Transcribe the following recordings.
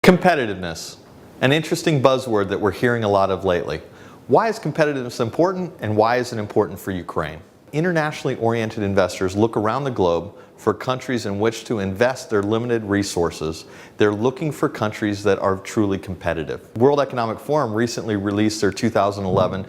Competitiveness, an interesting buzzword that we're hearing a lot of lately. Why is competitiveness important, and why is it important for Ukraine? Internationally oriented investors look around the globe for countries in which to invest their limited resources. They're looking for countries that are truly competitive. World Economic Forum recently released their 2011-2012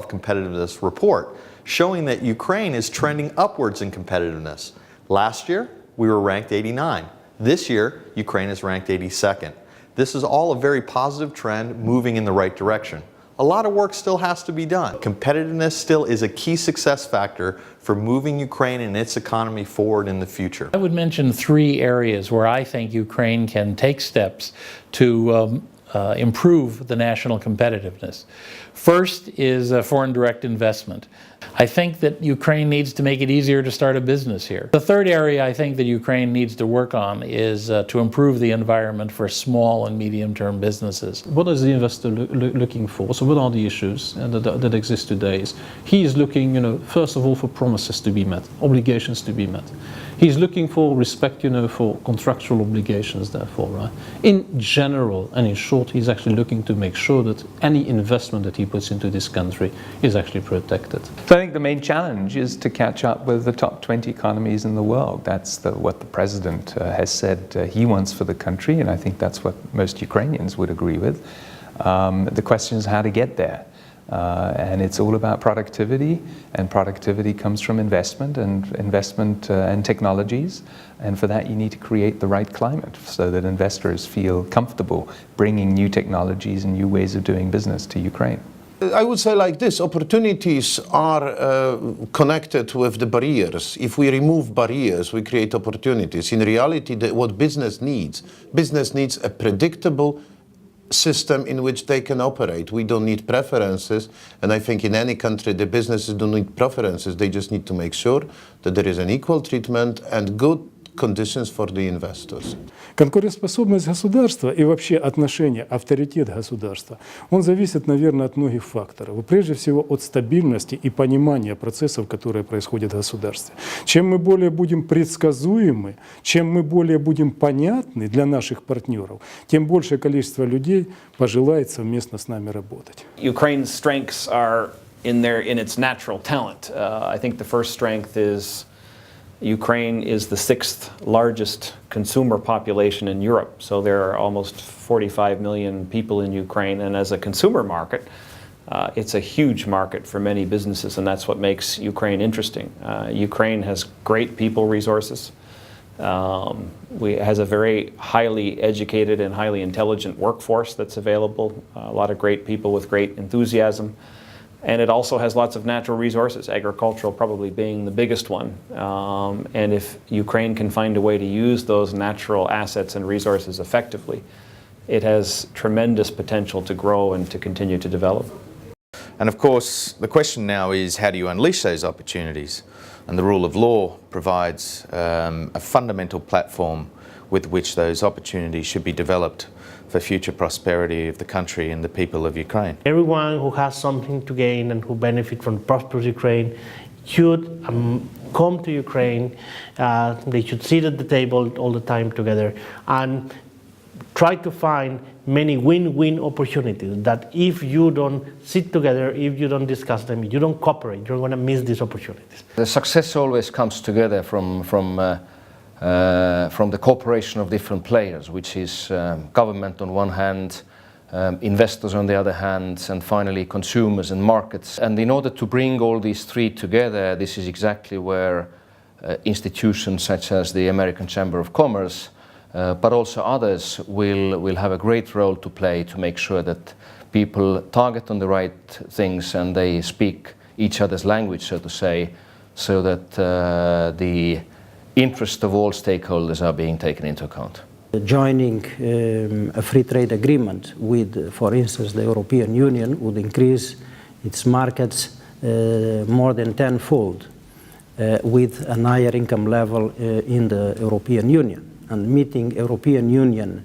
competitiveness report, showing that Ukraine is trending upwards in competitiveness. Last year, we were ranked 89. This year, Ukraine is ranked 82nd. This is all a very positive trend moving in the right direction. A lot of work still has to be done. Competitiveness still is a key success factor for moving Ukraine and its economy forward in the future. I would mention three areas where I think Ukraine can take steps to improve the national competitiveness. First is foreign direct investment. I think that Ukraine needs to make it easier to start a business here. The third area I think that Ukraine needs to work on is to improve the environment for small and medium-term businesses. What is the investor looking for? So what are the issues that exist today? He is looking, first of all, for promises to be met, obligations to be met. He's looking for respect, for contractual obligations, therefore, right? In general and in short, he's actually looking to make sure that any investment that he puts into this country is actually protected. So I think the main challenge is to catch up with the top 20 economies in the world. That's what the president has said he wants for the country, and I think that's what most Ukrainians would agree with. The question is how to get there. And it's all about productivity, and productivity comes from investment and technologies, and for that you need to create the right climate so that investors feel comfortable bringing new technologies and new ways of doing business to Ukraine. I would say like this: opportunities are connected with the barriers. If we remove barriers, we create opportunities. In reality, what business needs a predictable system in which they can operate. We don't need preferences, and I think in any country the businesses don't need preferences. They just need to make sure that there is an equal treatment and good conditions for the investors. Конкурентоспособность государства и вообще отношение, авторитет государства, он зависит, наверное, от многих факторов. Прежде всего от стабильности и понимания процессов, которые происходят в государстве. Чем мы более будем предсказуемы, чем мы более будем понятны для наших партнеров, тем большее количество людей пожелает совместно с нами работать. Ukraine's strengths are in its natural talent. I think the first strength is Ukraine is the 6th largest consumer population in Europe, so there are almost 45 million people in Ukraine, and as a consumer market, it's a huge market for many businesses, and that's what makes Ukraine interesting. Ukraine has great people resources. Has a very highly educated and highly intelligent workforce that's available, a lot of great people with great enthusiasm. And it also has lots of natural resources, agricultural probably being the biggest one. And if Ukraine can find a way to use those natural assets and resources effectively, it has tremendous potential to grow and to continue to develop. And of course, the question now is, how do you unleash those opportunities? And the rule of law provides a fundamental platform with which those opportunities should be developed for future prosperity of the country and the people of Ukraine. Everyone who has something to gain and who benefit from prosperous Ukraine should come to Ukraine. They should sit at the table all the time together and try to find many win-win opportunities that if you don't sit together, if you don't discuss them, if you don't cooperate, you're going to miss these opportunities. The success always comes together from the cooperation of different players, which is government on one hand, investors on the other hand, and finally consumers and markets. And in order to bring all these three together, this is exactly where institutions such as the American Chamber of Commerce, but also others will have a great role to play to make sure that people target on the right things and they speak each other's language, so to say, so that the interest of all stakeholders are being taken into account. Joining a free trade agreement with, for instance, the European Union would increase its markets more than tenfold with a higher income level in the European Union. And meeting European Union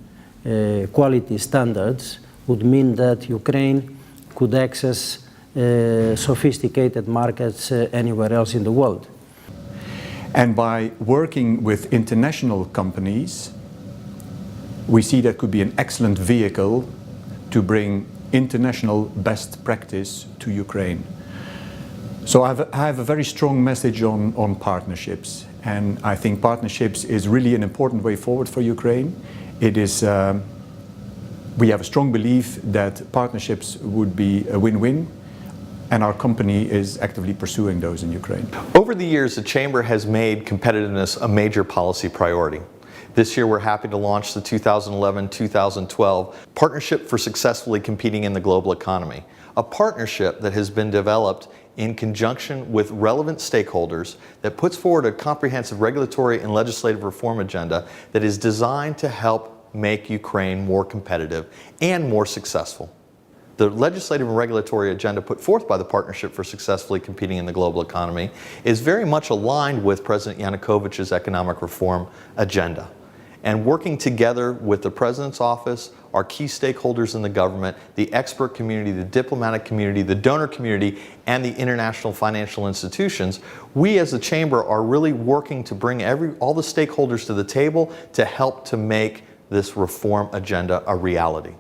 quality standards would mean that Ukraine could access sophisticated markets anywhere else in the world. And by working with international companies, we see that could be an excellent vehicle to bring international best practice to Ukraine. So I have a very strong message on partnerships, and I think partnerships is really an important way forward for Ukraine. It is, we have a strong belief that partnerships would be a win-win, and our company is actively pursuing those in Ukraine. Over the years, the Chamber has made competitiveness a major policy priority. This year, we're happy to launch the 2011-2012 Partnership for Successfully Competing in the Global Economy, a partnership that has been developed in conjunction with relevant stakeholders that puts forward a comprehensive regulatory and legislative reform agenda that is designed to help make Ukraine more competitive and more successful. The legislative and regulatory agenda put forth by the Partnership for Successfully Competing in the Global Economy is very much aligned with President Yanukovych's economic reform agenda. And working together with the President's office, our key stakeholders in the government, the expert community, the diplomatic community, the donor community, and the international financial institutions, we as the Chamber are really working to bring all the stakeholders to the table to help to make this reform agenda a reality.